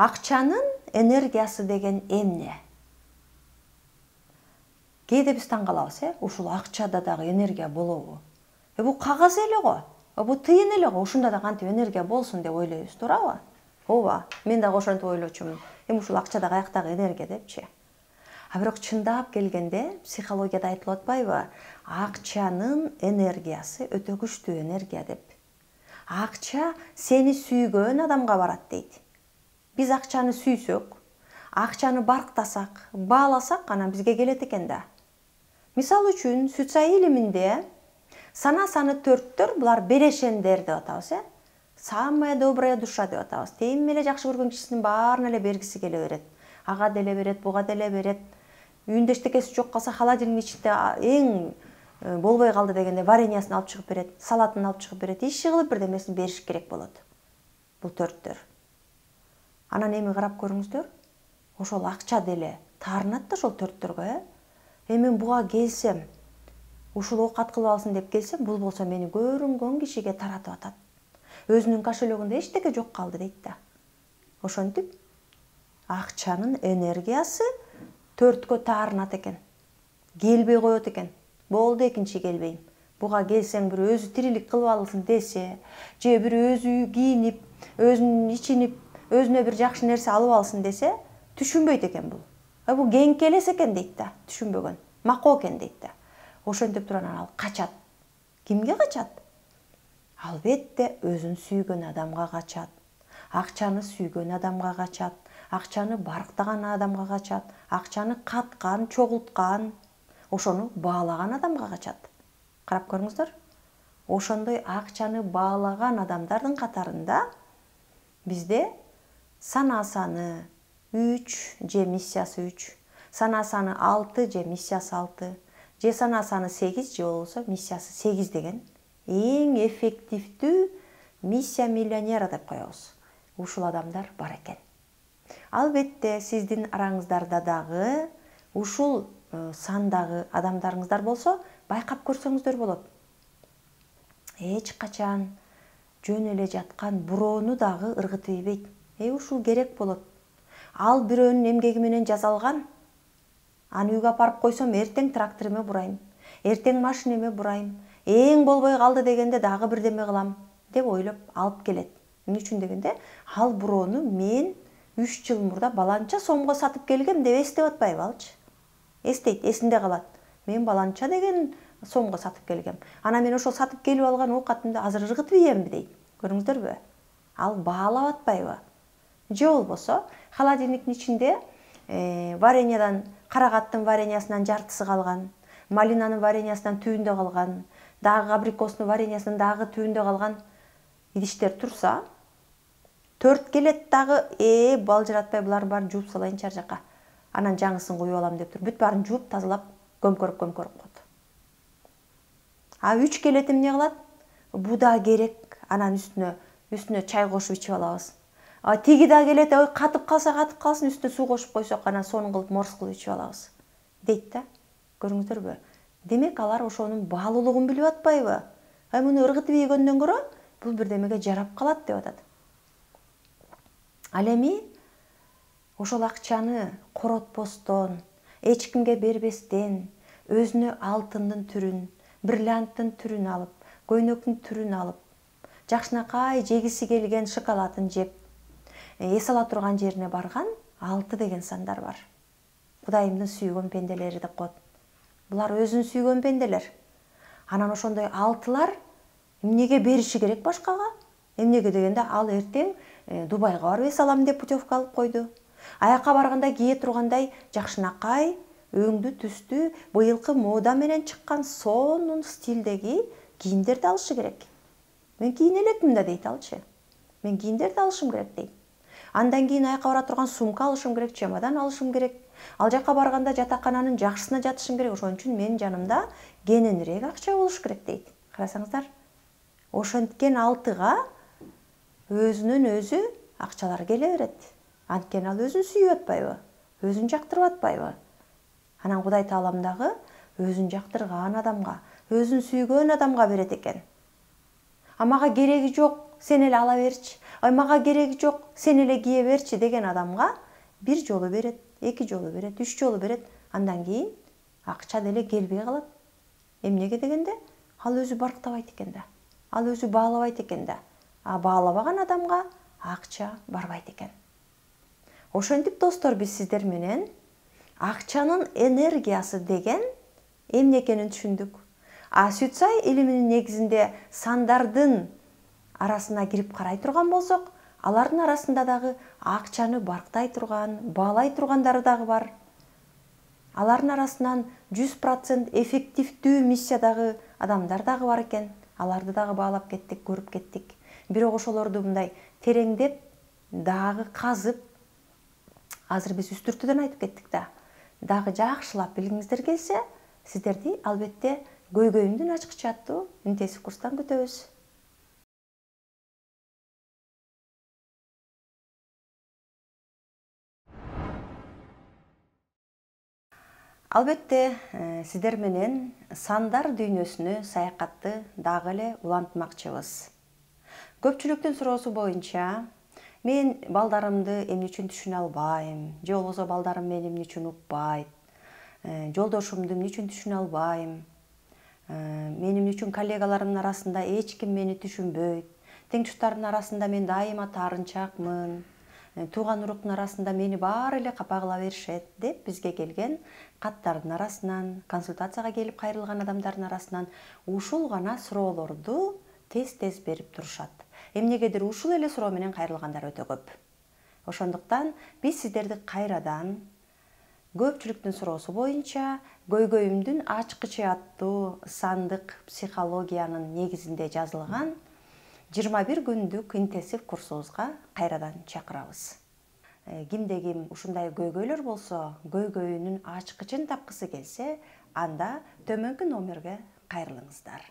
Акчанын энергиясы деген эмне? Кээде биз таң калабыз, ушул акчада дагы энергия болобу? Бул кагаз эле го. Бул тыйын эле го. Ушунда да кантип энергия болсун деп ойлойбуз, туурабы? Ооба. Мен дагы ошентип ойлочумун. Ушул акчада каяктагы энергия депчи. А бирок чындап келгенде психологияда айтылып атпайбы? Акчанын энергиясы өтө күчтүү энергия деп. Акча сени сүйгөн адамга барат дейт. Биз акчаны сүйсөк, акчаны барктасак, бааласак, анан бизге келет экен да. Мисалы үчүн, Сүтсай илиминде сана саны 4-төр, булар берешендер деп атабыз, Самая добрая душа деп атабыз. Тем эле жакшы көргөн кишисинин баарына эле бергиси келе берет. Ага деле берет, буга деле берет. Үйүндө эчтекеси жок калса, холодильниктин ичинде эң болбой калды дегенде вареньясын алып чыгып берет, салатын алып чыгып берет, иши кылып бирдемесин бериш керек болот. Бул 4-төр. Анан эми карап көрүңүздөр. Ошол акча деле таарынат да ошол 4-төргө, Мен буга келсем, ушул оокат кылып алсын деп келсем, бул болсо мени көрүнгөн кишиге таратып атат. Өзүнүн кошелегинде эчтеке жок калды дейт да. Ошентип, акчанын энергиясы 4кө таарынат экен. Келбей коет экен. Болду, экинчи келбейм. Буга келсең бир өзү тирилик кылып алсын десе, же бир өзү кийинип, өзүн ичинип, өзүнө бир жакшы нерсе алып алсын десе, түшүнбөйт экен бул. Бул кеңки элес экен дейт да, түшүнбөгөн. Макоо экен дейт да. Ошентип туран ал качат. Кимге качат? Албетте өзүн сүйгөн адамга качат. Акчаны сүйгөн адамга качат. Акчаны барктаган адамга качат. Акчаны каткан, чогулткан, ошону баалаган адамга качат. Карап көрүңүздөр. Ошондой акчаны баалаган адамдардын катарында бизде сана саны 3 же миссиясы 3, сана саны 6 же миссиясы 6, же сана саны 8 же болбосо миссиясы 8 деген эң эффективдүү миссия миллионера деп коебуз. Ушул адамдар бар экен. Албетте сиздин араңыздарда дагы ушул сандагы адамдарыңыздар болсо, байкап көрсөңүздөр болот. Эч качан жөн эле жаткан буроону дагы ыргытып ийбейт. Ушул керек болот. Ал бирөөнүн эмгеги менен жасалган. Аны үйгө апарып койсом, эртең тракторуме бурайм, эртең машинеме бурайм, эң болбой калды дегенде дагы бирдеме кылам деп ойлоп алып келет. Эмне үчүн дегенде, ал буроону мен 3 жыл мурда баланча сомго сатып келгем деп эстеп атпайбы алчы? Эстейт, эсинде калат. Мен баланча деген сомго сатып келгем. Ана мен ошол сатып келип алган оокатымды азыр ыргытып ийемби дейт. Көрүңүздөрбү? Ал баалап атпайбы? Же болбосо холодильниктин ичинде вареньядан, карагаттын вареньясынан жартысы калган, малинанын вареньясынан түбүндө калган, дагы абрикостун вареньясынан дагы түбүндө калган идиштер турса, 4 келет дагы, балжыратпай булар баарын жууп салайынчы ар жака. Анан жаңысын коюп алам деп туруп, бүт баарын жууп, тазалап, көмкөрүп коет. А 3 келет эмне кылат? Бу да керек, анан үстүнө чай кошуп ичип алабыз. Тиги да келет, катып калса катып калсын, үстүнө суу кошуп койсок, анан сонун кылып морс кылып ичип алабыз. Дейт да. Көрүңүздөрбү? Демек алар ошонун баалуулугун билип атпайбы? Муну ыргытып ийгөндөн көрө, бул бирдемеге жарап калат деп атат. Ал эми ошол акчаны коротпостон, эч кимге бербестен, өзүнө алтындын түрүн, бриллианттын түрүн алып, көйнөктүн түрүн алып, жакшынакай жегиси келген шоколадын жеп, эс ала турган жерине барган 6 деген сандар бар. Кудайымдын сүйгөн пенделери деп коет. Булар өзүн сүйгөн пенделер. Анан ошондой 6лар эмнеге бериши керек башкага? Эмнеге дегенде, ал эртең Дубайга барып эс алам деп путевка алып койду. Аякка барганда кие тургандай жакшынакай, өңдүү түстүү, быйылкы мода менен чыккан сонун стилдеги кийимдерди алышы керек. Мен кийине элекмин да дейт алчы. Мен кийимдерди алышым керек дейт. Андан кийин аякка бара турган сумка алышым керек, чемодан алышым керек. Ал жака барганда жатакананын жакшысына жатышым керек. Ошон үчүн менин жанымда кененирээк акча болуш керек дейт. Карасаңыздар. Ошенткен 6га өзүнөн өзү акчалар келе берет. Анткени ал өзүн сүйүп атпайбы? Өзүн жактырып атпайбы? Анан Кудай Таалам дагы өзүн жактырган адамга, өзүн сүйгөн адамга берет экен. Мага кереги жок, сен эле ала берчи. ай мага кереги жок, сен эле кие берчи деген адамга бир жолу берет, эки жолу берет, 3 жолу берет. Андан кийин акча деле келбей калат. Эмнеге дегенде, ал өзү барктабайт экен да. Ал өзү баалабайт экен да. А баалабаган адамга акча барбайт экен. Ошентип достор, биз сиздер менен акчанын энергиясы деген эмне экенин түшүндүк. А Сүтсай илиминин негизинде сандардын арасына кирип карай турган болсок, алардын арасында дагы акчаны барктай турган, баалай тургандары дагы бар. Алардын арасынан 100% эффективдүү миссиядагы адамдар дагы бар экен. Аларды дагы баалап кеттик, көрүп кеттик. Бирок ошолорду мындай тереңдеп, дагы казып, азыр биз үстүртүдөн айтып кеттик да. Дагы жакшылап билгиңиздер келсе, сиздерди албетте көйгөйүмдүн ачкычы аттуу интенсив курстан күтөбүз. Албетте, сиздер менен сандар дүйнөсүнө саякатты дагы эле улантмакчыбыз. Көпчүлүктүн суроосу боюнча, мен балдарымды эмне үчүн түшүнө албайм, же болбосо балдарым мени эмне үчүн укпайт, жолдошумду эмне үчүн түшүнө албайм, мен эмне үчүн коллегаларымдын арасында эч ким мени түшүнбөйт, тең туштардын арасында мен дайыма таарынчакмын, тууган уруктун арасында мени баары эле капа кыла беришет деп бизге келген каттардын арасынан, консультацияга келип кайрылган адамдардын арасынан ушул гана суроолорду тез берип турушат. Эмнегедир ушул эле суроо менен кайрылгандар өтө көп. Ошондуктан биз сиздерди кайрадан көпчүлүктүн суроосу боюнча көйгөйүмдүн ачкычы аттуу сандык психологиянын негизинде жазылган 21 күндүк интенсив курсубузга кайрадан чакырабыз. Кимде ким ушундай көйгөйлөр болсо, көйгөйүнүн ачкычын тапкысы келсе, анда төмөнкү номерге кайрылыңыздар.